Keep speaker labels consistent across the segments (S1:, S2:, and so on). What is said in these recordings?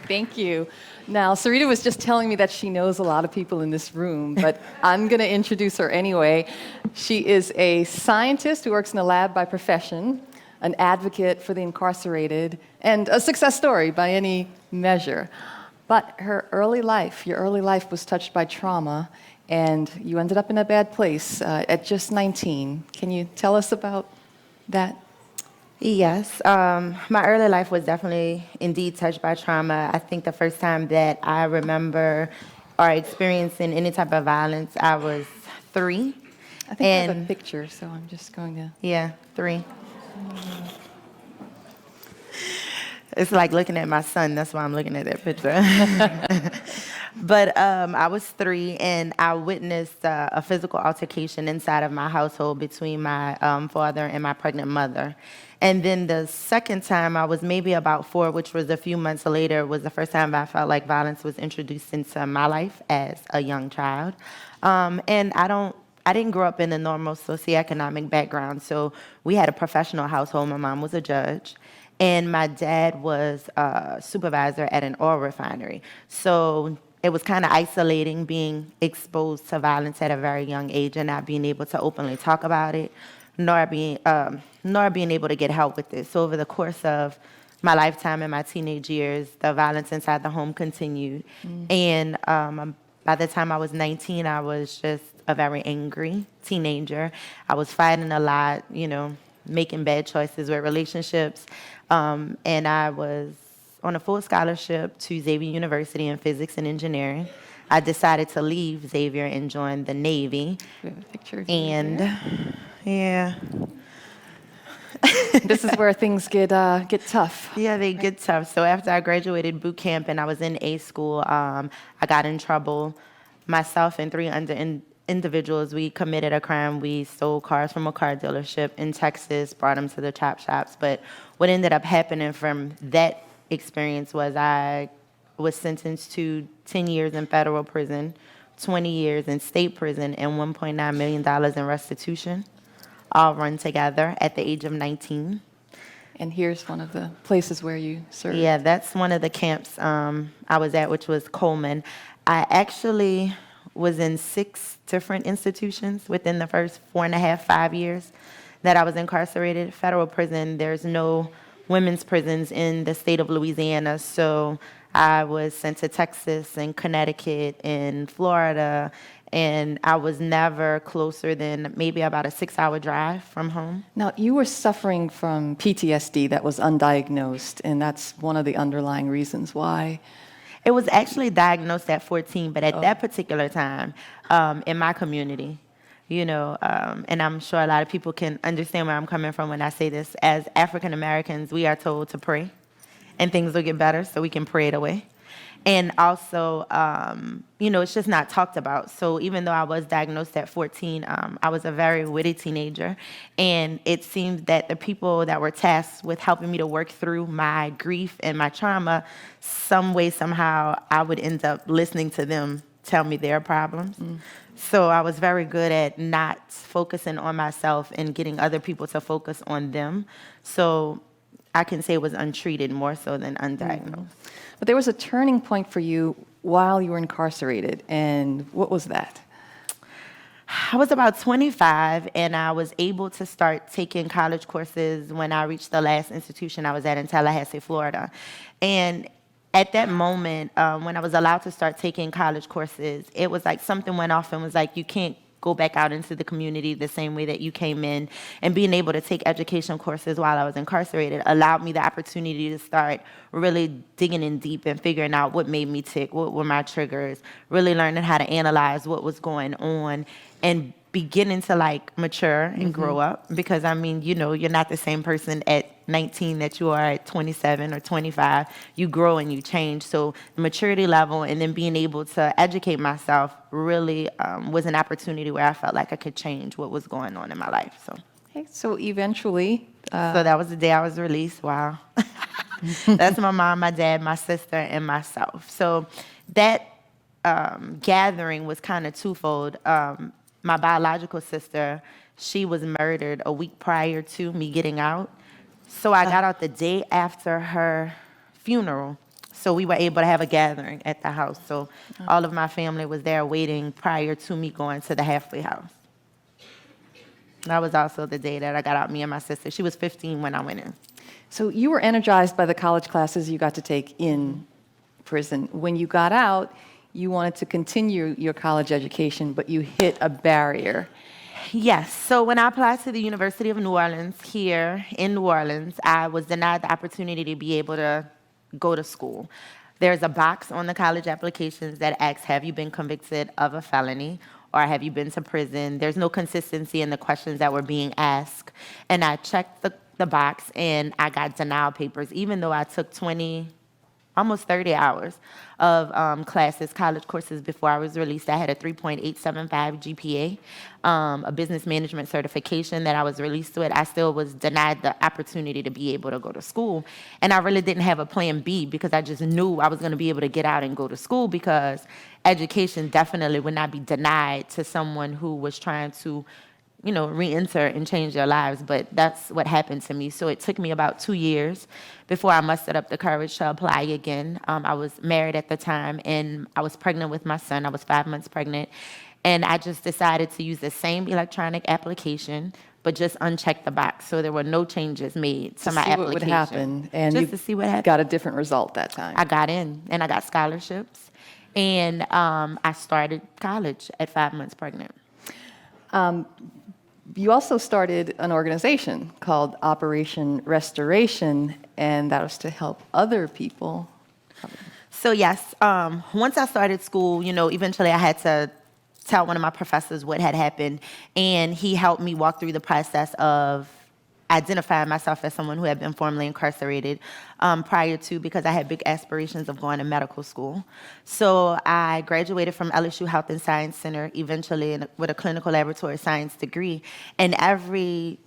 S1: Thank you. Now, Syrita was just telling me that she knows a lot of people in this room, but I'm going to introduce her anyway. She is a scientist who works in a lab by profession, an advocate for the incarcerated, and a success story by any measure. But your early life was touched by trauma, and you ended up in a bad place at just 19. Can you tell us about that?
S2: Yes, my early life was definitely indeed touched by trauma. I think the first time that I remember or experiencing any type of violence, I was 3.
S1: I think I have a picture, so I'm just going to...
S2: Yeah, 3. It's like looking at my son. That's why I'm looking at that picture. But I was 3, and I witnessed a physical altercation inside of my household between my father and my pregnant mother. And then the second time, I was maybe about 4, which was a few months later, was the first time I felt like violence was introduced into my life as a young child. And I didn't grow up in a normal socioeconomic background, so we had a professional household. My mom was a judge, and my dad was a supervisor at an oil refinery. So it was kind of isolating being exposed to violence at a very young age and not being able to openly talk about it, nor being able to get help with it. So over the course of my lifetime and my teenage years, the violence inside the home continued. And by the time I was 19, I was just a very angry teenager. I was fighting a lot, making bad choices with relationships. And I was on a full scholarship to Xavier University in physics and engineering. I decided to leave Xavier and join the Navy.
S1: We have a picture of
S2: and
S1: yeah. This is where things get tough.
S2: Yeah, they get tough. So after I graduated boot camp and I was in A school, I got in trouble. Myself and 3 individuals, we committed a crime. We stole cars from a car dealership in Texas, brought them to the chop shops. But what ended up happening from that experience was I was sentenced to 10 years in federal prison, 20 years in state prison, and $1.9 million in restitution, all run together at the age of 19.
S1: And here's one of the places where you served.
S2: Yeah, that's one of the camps I was at, which was Coleman. I actually was in 6 different institutions within the first 4.5, 5 years that I was incarcerated. Federal prison, there's no women's prisons in the state of Louisiana, so I was sent to Texas and Connecticut and Florida, and I was never closer than maybe about a 6-hour drive from home.
S1: Now, you were suffering from PTSD that was undiagnosed, and that's one of the underlying reasons why.
S2: It was actually diagnosed at 14, but at that particular time, in my community, and I'm sure a lot of people can understand where I'm coming from when I say this. As African Americans, we are told to pray, and things will get better, so we can pray it away. And also, it's just not talked about. So even though I was diagnosed at 14, I was a very witty teenager. And it seemed that the people that were tasked with helping me to work through my grief and my trauma, some way, somehow, I would end up listening to them tell me their problems. So I was very good at not focusing on myself and getting other people to focus on them. So I can say it was untreated more so than undiagnosed.
S1: But there was a turning point for you while you were incarcerated, and what was that?
S2: I was about 25, and I was able to start taking college courses when I reached the last institution I was at in Tallahassee, Florida. And at that moment, when I was allowed to start taking college courses, it was like something went off and was like, you can't go back out into the community the same way that you came in. And being able to take education courses while I was incarcerated allowed me the opportunity to start really digging in deep and figuring out what made me tick, what were my triggers, really learning how to analyze what was going on, and beginning to mature and grow up. Because you're not the same person at 19 that you are at 27 or 25. You grow and you change. So the maturity level and then being able to educate myself really was an opportunity where I felt like I could change what was going on in my life.
S1: So eventually...
S2: So that was the day I was released. Wow. That's my mom, my dad, my sister, and myself. So that gathering was kind of twofold. My biological sister, she was murdered a week prior to me getting out. So I got out the day after her funeral. So we were able to have a gathering at the house. So all of my family was there waiting prior to me going to the halfway house. That was also the day that I got out, me and my sister. She was 15 when I went in.
S1: So you were energized by the college classes you got to take in prison. When you got out, you wanted to continue your college education, but you hit a barrier.
S2: Yes. So when I applied to the University of New Orleans here in New Orleans, I was denied the opportunity to be able to go to school. There's a box on the college applications that asks, have you been convicted of a felony or have you been to prison? There's no consistency in the questions that were being asked. And I checked the box and I got denial papers, even though I took almost 30 hours of classes, college courses before I was released. I had a 3.875 GPA, a business management certification that I was released with. I still was denied the opportunity to be able to go to school. And I really didn't have a plan B because I just knew I was going to be able to get out and go to school because education definitely would not be denied to someone who was trying to reenter and change their lives, but that's what happened to me. So it took me about 2 years before I mustered up the courage to apply again. I was married at the time, and I was pregnant with my son. I was 5 months pregnant, and I just decided to use the same electronic application, but just uncheck the box. So there were no changes made to my application.
S1: What would happen, and
S2: just to see what happened.
S1: Got a different result that time.
S2: I got in, and I got scholarships, and I started college at 5 months pregnant.
S1: You also started an organization called Operation Restoration, and that was to help other people.
S2: So yes, once I started school, eventually I had to tell one of my professors what had happened, and he helped me walk through the process of identifying myself as someone who had been formerly incarcerated prior to, because I had big aspirations of going to medical school. So I graduated from LSU Health and Science Center, eventually with a clinical laboratory science degree. And every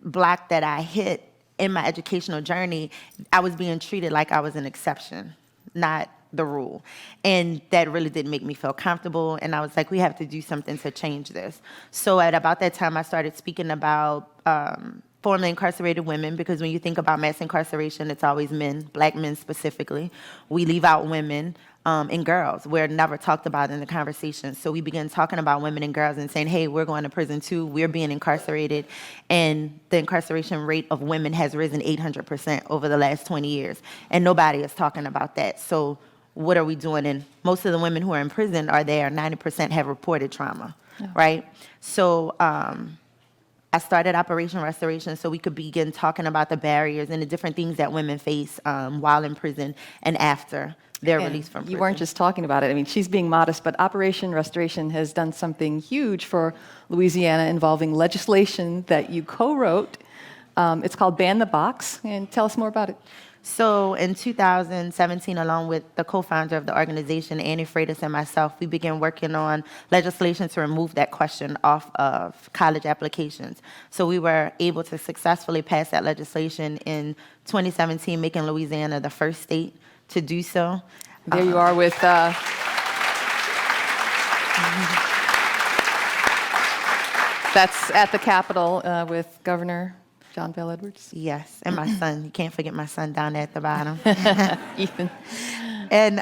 S2: block that I hit in my educational journey, I was being treated like I was an exception, not the rule. And that really didn't make me feel comfortable. And I was like, we have to do something to change this. So at about that time, I started speaking about formerly incarcerated women, because when you think about mass incarceration, it's always men, black men specifically. We leave out women and girls. We're never talked about in the conversation. So we began talking about women and girls and saying, hey, we're going to prison too. We're being incarcerated. And the incarceration rate of women has risen 800% over the last 20 years. And nobody is talking about that. So what are we doing? And most of the women who are in prison are there. 90% have reported trauma, right? So I started Operation Restoration so we could begin talking about the barriers and the different things that women face while in prison and after their release from prison.
S1: You weren't just talking about it. I mean, she's being modest, but Operation Restoration has done something huge for Louisiana involving legislation that you co-wrote. It's called Ban the Box, and tell us more about it.
S2: So in 2017, along with the co-founder of the organization, Annie Freitas, and myself, we began working on legislation to remove that question off of college applications. So we were able to successfully pass that legislation in 2017, making Louisiana the first state to do so.
S1: There you are with... That's at the Capitol with Governor John Bell Edwards.
S2: Yes, and my son. You can't forget my son down there at the bottom.
S1: Ethan.
S2: And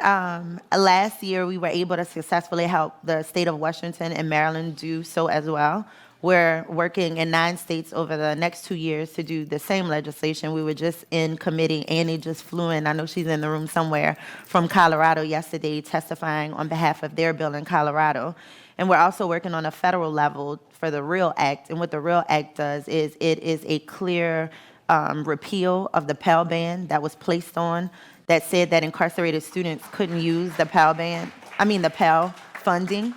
S2: last year, we were able to successfully help the state of Washington and Maryland do so as well. We're working in 9 states over the next 2 years to do the same legislation. We were just in committee. Annie just flew in. I know she's in the room somewhere from Colorado yesterday, testifying on behalf of their bill in Colorado. And we're also working on a federal level for the REAL Act. And what the REAL Act does is it is a clear repeal of the Pell Ban that was placed on that said that incarcerated students couldn't use the Pell funding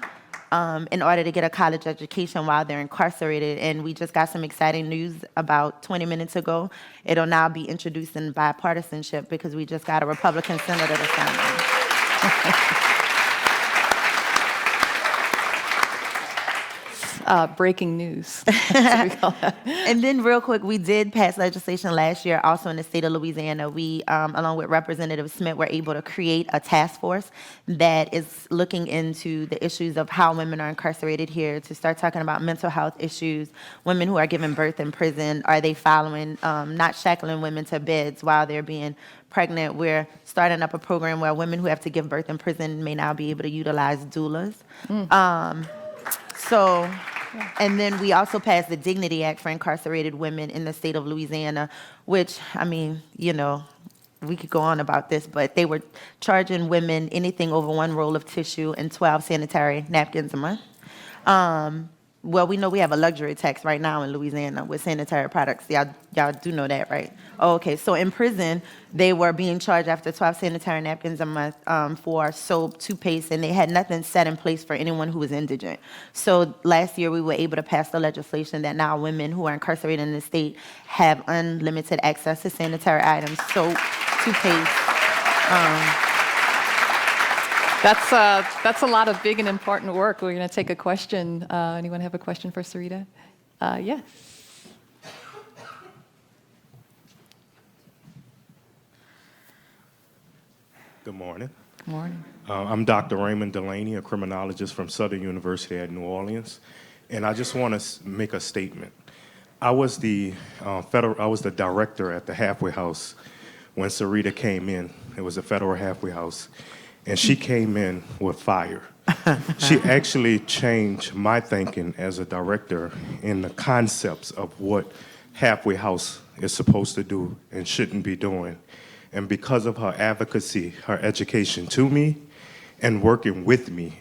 S2: in order to get a college education while they're incarcerated. And we just got some exciting news about 20 minutes ago. It'll now be introduced in bipartisanship because we just got a Republican senator to sign it.
S1: breaking news. That's what we call that.
S2: And then real quick, we did pass legislation last year also in the state of Louisiana. We, along with Representative Smith, were able to create a task force that is looking into the issues of how women are incarcerated here, to start talking about mental health issues, women who are giving birth in prison, are they following, not shackling women to beds while they're being pregnant. We're starting up a program where women who have to give birth in prison may now be able to utilize doulas. And then we also passed the Dignity Act for incarcerated women in the state of Louisiana, which, I mean, you know, we could go on about this, but they were charging women anything over 1 roll of tissue and 12 sanitary napkins a month. Well, we know we have a luxury tax right now in Louisiana with sanitary products. Y'all do know that, right? Oh, okay, so in prison, they were being charged after 12 sanitary napkins a month for soap, toothpaste, and they had nothing set in place for anyone who was indigent. So last year, we were able to pass the legislation that now women who are incarcerated in the state have unlimited access to sanitary items, soap, toothpaste.
S1: That's a lot of big and important work. We're going to take a question. Anyone have a question for Syrita? Yes.
S3: Good morning.
S1: Good morning.
S3: I'm Dr. Raymond Delaney, a criminologist from Southern University at New Orleans, and I just want to make a statement. I was the director at the halfway house when Syrita came in. It was a federal halfway house. And she came in with fire. She actually changed my thinking as a director in the concepts of what halfway house is supposed to do and shouldn't be doing. And because of her advocacy, her education to me, and working with me,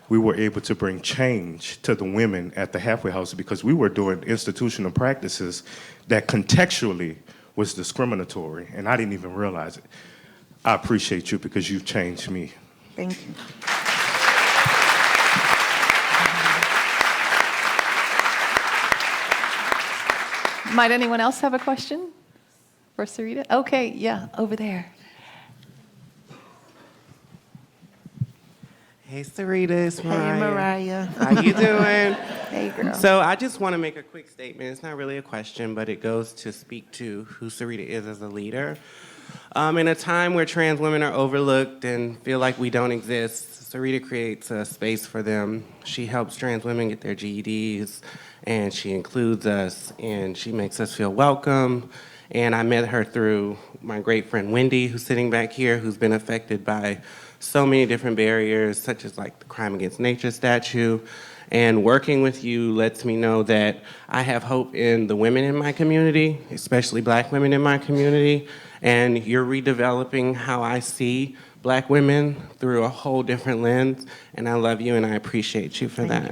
S3: we were able to bring change to the women at the halfway house because we were doing institutional practices that contextually was discriminatory, and I didn't even realize it. I appreciate you because you've changed me.
S2: Thank you.
S1: Might anyone else have a question for Syrita? Okay, yeah, over there.
S4: Hey, Syrita, it's Mariah.
S2: Hey, Mariah.
S4: How you doing?
S2: Hey, girl.
S4: So I just want to make a quick statement. It's not really a question, but it goes to speak to who Syrita is as a leader. In a time where trans women are overlooked and feel like we don't exist, Syrita creates a space for them. She helps trans women get their GEDs, and she includes us, and she makes us feel welcome. And I met her through my great friend Wendy, who's sitting back here, who's been affected by so many different barriers, such as like the Crime Against Nature statute. And working with you lets me know that I have hope in the women in my community, especially Black women in my community. And you're redeveloping how I see Black women through a whole different lens. And I love you and I appreciate you for that.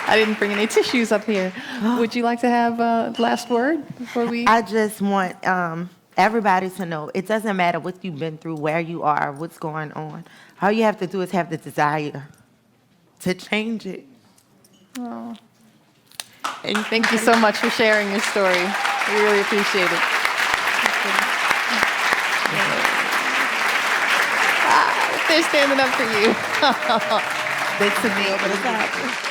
S1: I didn't bring any tissues up here. Would you like to have a last word before we?
S2: I just want everybody to know it doesn't matter what you've been through, where you are, what's going on. All you have to do is have the desire to change it.
S1: Oh. And thank you so much for sharing your story. We really appreciate it. They're standing up for you.
S2: They took me over the top.